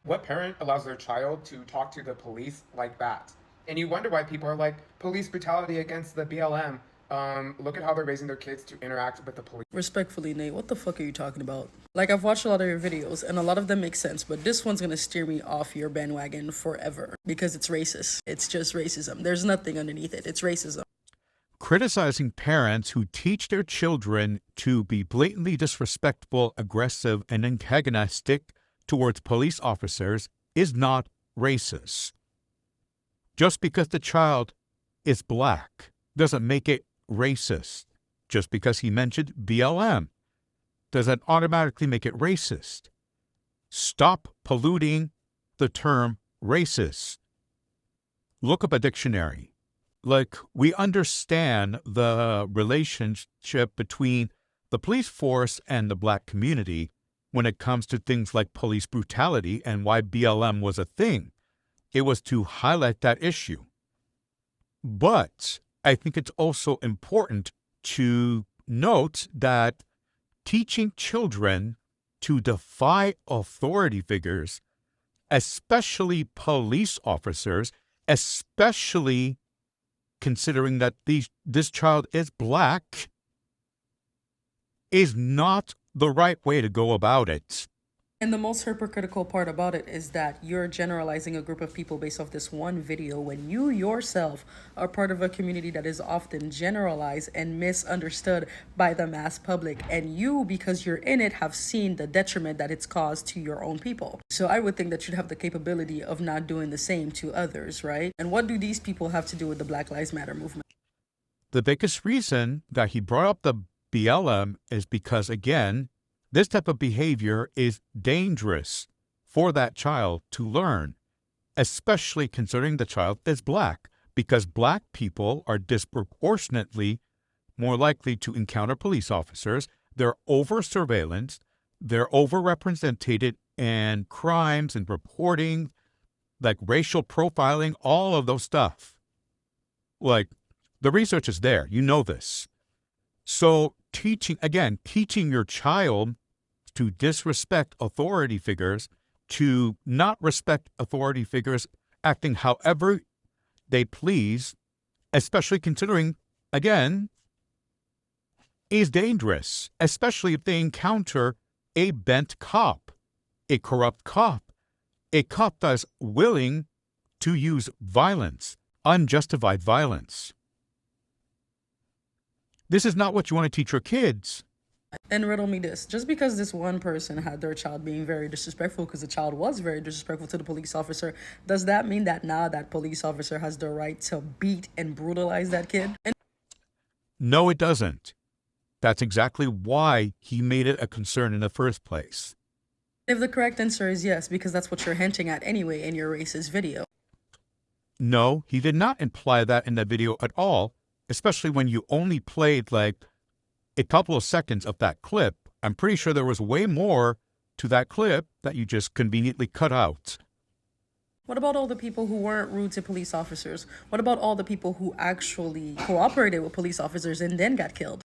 What parent allows their child to talk to the police like that? And you wonder why people are like, police brutality against the BLM. Look at how they're raising their kids to interact with the police. Respectfully, Nate, what the fuck are you talking about? Like, I've watched a lot of your videos, and a lot of them make sense, but this one's gonna steer me off your bandwagon forever because it's racist. It's just racism. There's nothing underneath it. It's racism. Criticizing parents who teach their children to be blatantly disrespectful, aggressive, and antagonistic towards police officers is not racist. Just because the child is black doesn't make it racist. Just because he mentioned BLM doesn't automatically make it racist. Stop polluting the term racist. Look up a dictionary. Like, we understand the relationship between the police force and the black community when it comes to things like police brutality and why BLM was a thing. It was to highlight that issue. But I think it's also important to note that teaching children to defy authority figures, especially police officers, especially considering that this child is black, is not the right way to go about it. And the most hypocritical part about it is that you're generalizing a group of people based off this one video when you yourself are part of a community that is often generalized and misunderstood by the mass public. And you, because you're in it, have seen the detriment that it's caused to your own people. So I would think that you'd have the capability of not doing the same to others, right? And what do these people have to do with the Black Lives Matter movement? The biggest reason that he brought up the BLM is because, again, this type of behavior is dangerous for that child to learn, especially considering the child is black, because black people are disproportionately more likely to encounter police officers. They're over-surveillanced, they're overrepresented in crimes and reporting, like racial profiling, all of those stuff. Like, the research is there. You know this. So teaching your child to disrespect authority figures, to not respect authority figures acting however they please, especially considering, again, is dangerous, especially if they encounter a bent cop, a corrupt cop, a cop that's willing to use violence, unjustified violence. This is not what you want to teach your kids. And riddle me this. Just because this one person had their child being very disrespectful, because the child was very disrespectful to the police officer, does that mean that now that police officer has the right to beat and brutalize that kid? And No, it doesn't. That's exactly why he made it a concern in the first place. if the correct answer is yes, because that's what you're hinting at anyway in your racist video. No, he did not imply that in the video at all, especially when you only played like a couple of seconds of that clip. I'm pretty sure there was way more to that clip that you just conveniently cut out. What about all the people who weren't rude to police officers? What about all the people who actually cooperated with police officers and then got killed?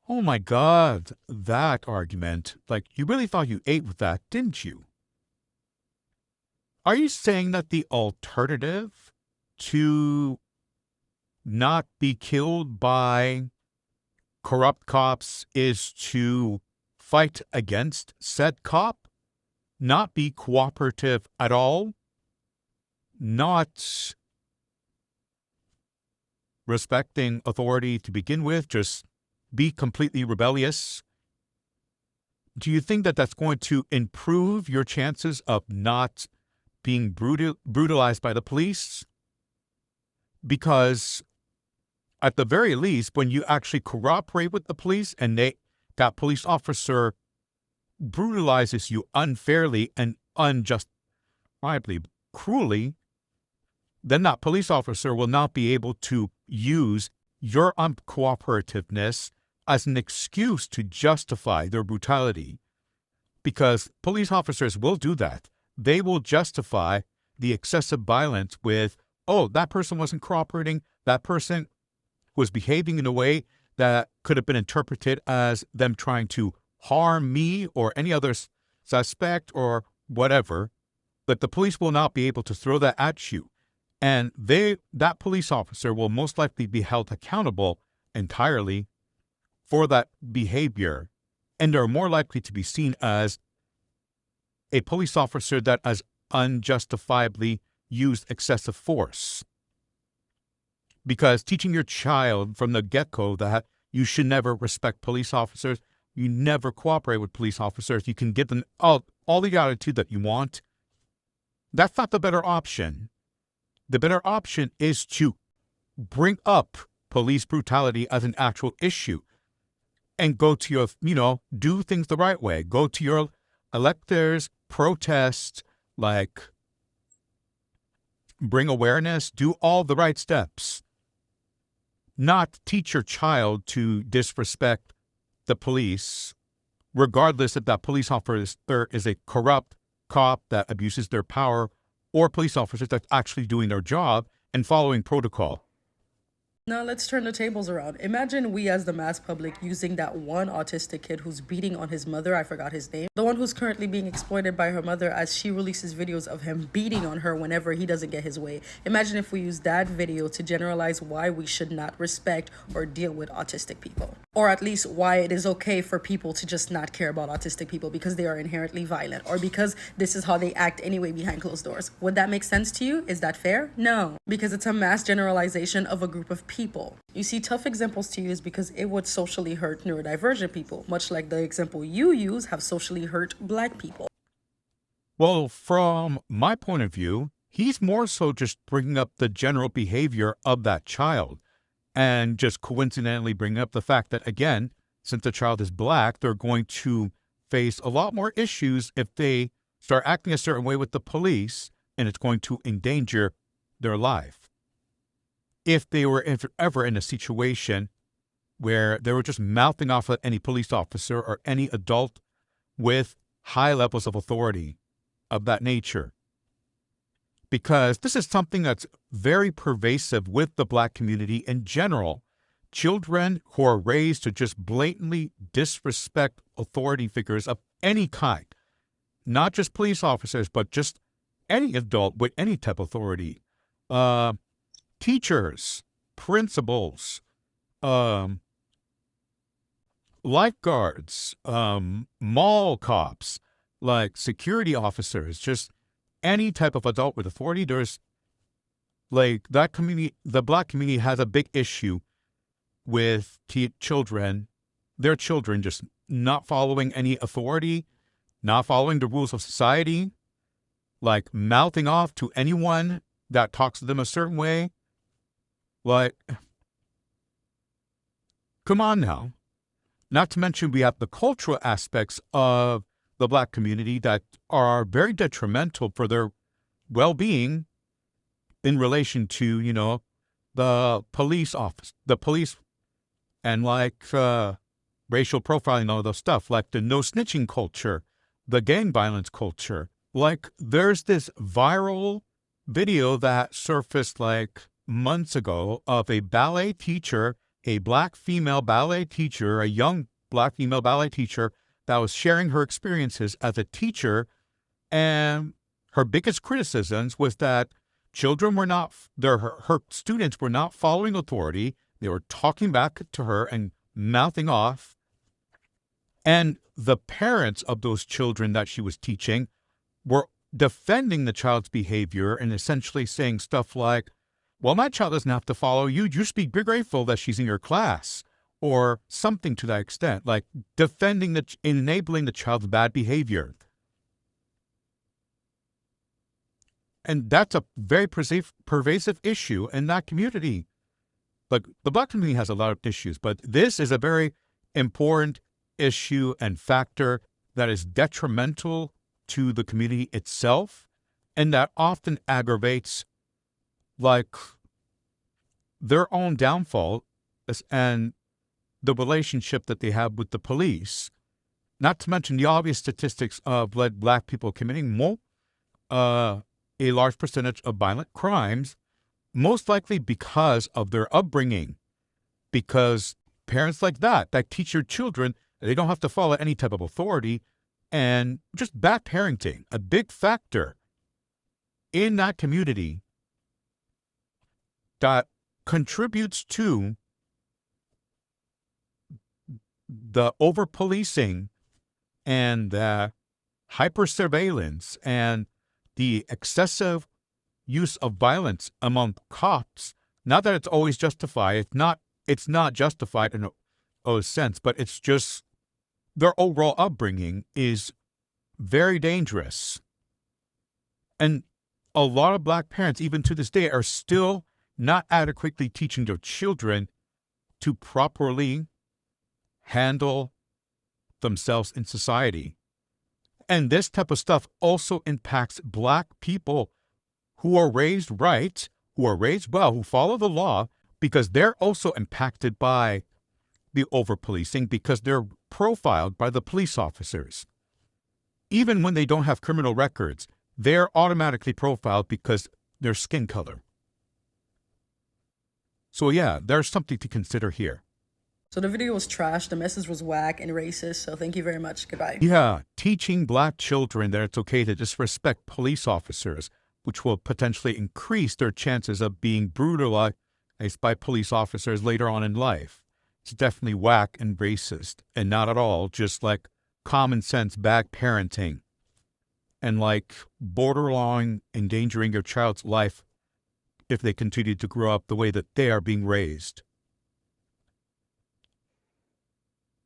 Oh my God, that argument. Like, you really thought you ate with that, didn't you? Are you saying that the alternative to not be killed by corrupt cops is to fight against said cop, not be cooperative at all, not respecting authority to begin with, just be completely rebellious? Do you think that that's going to improve your chances of not being brutalized by the police? Because at the very least, when you actually cooperate with the police and that police officer brutalizes you unfairly and unjustifiably, cruelly, then that police officer will not be able to use your uncooperativeness as an excuse to justify their brutality. Because police officers will do that. They will justify the excessive violence with, oh, that person wasn't cooperating, that person was behaving in a way that could have been interpreted as them trying to harm me or any other suspect or whatever. But the police will not be able to throw that at you. And that police officer will most likely be held accountable entirely for that behavior, and are more likely to be seen as a police officer that has unjustifiably used excessive force. Because teaching your child from the get-go that you should never respect police officers, you never cooperate with police officers, you can give them all the attitude that you want, that's not the better option. The better option is to bring up police brutality as an actual issue and go to your, do things the right way. Go to your electors, protest, bring awareness, do all the right steps. Not teach your child to disrespect the police, regardless if that police officer is a corrupt cop that abuses their power, or police officers that's actually doing their job and following protocol. Now let's turn the tables around. Imagine we as the mass public using that one autistic kid who's beating on his mother, I forgot his name, the one who's currently being exploited by her mother as she releases videos of him beating on her whenever he doesn't get his way. Imagine if we use that video to generalize why we should not respect or deal with autistic people. Or at least why it is okay for people to just not care about autistic people because they are inherently violent, or because this is how they act anyway behind closed doors. Would that make sense to you? Is that fair? No, because it's a mass generalization of a group of people. You see, tough examples to use because it would socially hurt neurodivergent people, much like the example you use have socially hurt Black people. Well, from my point of view, he's more so just bringing up the general behavior of that child, and just coincidentally bringing up the fact that, again, since the child is Black, they're going to face a lot more issues if they start acting a certain way with the police, and it's going to endanger their life. If they were ever in a situation where they were just mouthing off at any police officer or any adult with high levels of authority of that nature. Because this is something that's very pervasive with the Black community in general. Children who are raised to just blatantly disrespect authority figures of any kind, not just police officers, but just any adult with any type of authority. Teachers, principals, lifeguards, mall cops, security officers, just any type of adult with authority. There's that community, the Black community has a big issue with children, their children just not following any authority, not following the rules of society, mouthing off to anyone that talks to them a certain way. Come on now. Not to mention we have the cultural aspects of the Black community that are very detrimental for their well-being in relation to, the police office, the police, and racial profiling, all those stuff, like the no snitching culture, the gang violence culture. There's this viral video that surfaced months ago of a ballet teacher, a Black female ballet teacher, a young Black female ballet teacher that was sharing her experiences as a teacher, and her biggest criticisms was that children were not, her students were not following authority. They were talking back to her and mouthing off. And the parents of those children that she was teaching were defending the child's behavior and essentially saying stuff like, well, my child doesn't have to follow you. You should be grateful that she's in your class, or something to that extent, defending enabling the child's bad behavior. And that's a very pervasive issue in that community. The Black community has a lot of issues, but this is a very important issue and factor that is detrimental to the community itself, and that often aggravates their own downfall and the relationship that they have with the police. Not to mention the obvious statistics of Black people committing a large percentage of violent crimes, most likely because of their upbringing. Because parents that teach your children they don't have to follow any type of authority, and just bad parenting, a big factor in that community that contributes to the over policing and the hyper surveillance and the excessive use of violence among cops. Not that it's always justified. It's not justified in a sense, but it's just their overall upbringing is very dangerous. And a lot of Black parents, even to this day, are still not adequately teaching their children to properly handle themselves in society. And this type of stuff also impacts Black people who are raised right, who are raised well, who follow the law, because they're also impacted by the over-policing because they're profiled by the police officers. Even when they don't have criminal records, they're automatically profiled because their skin color. So yeah, there's something to consider here. So the video was trash, the message was whack and racist, so thank you very much. Goodbye. Yeah, teaching Black children that it's okay to disrespect police officers, which will potentially increase their chances of being brutalized by police officers later on in life. It's definitely whack and racist, and not at all just like common sense bad parenting and like borderline endangering your child's life if they continue to grow up the way that they are being raised.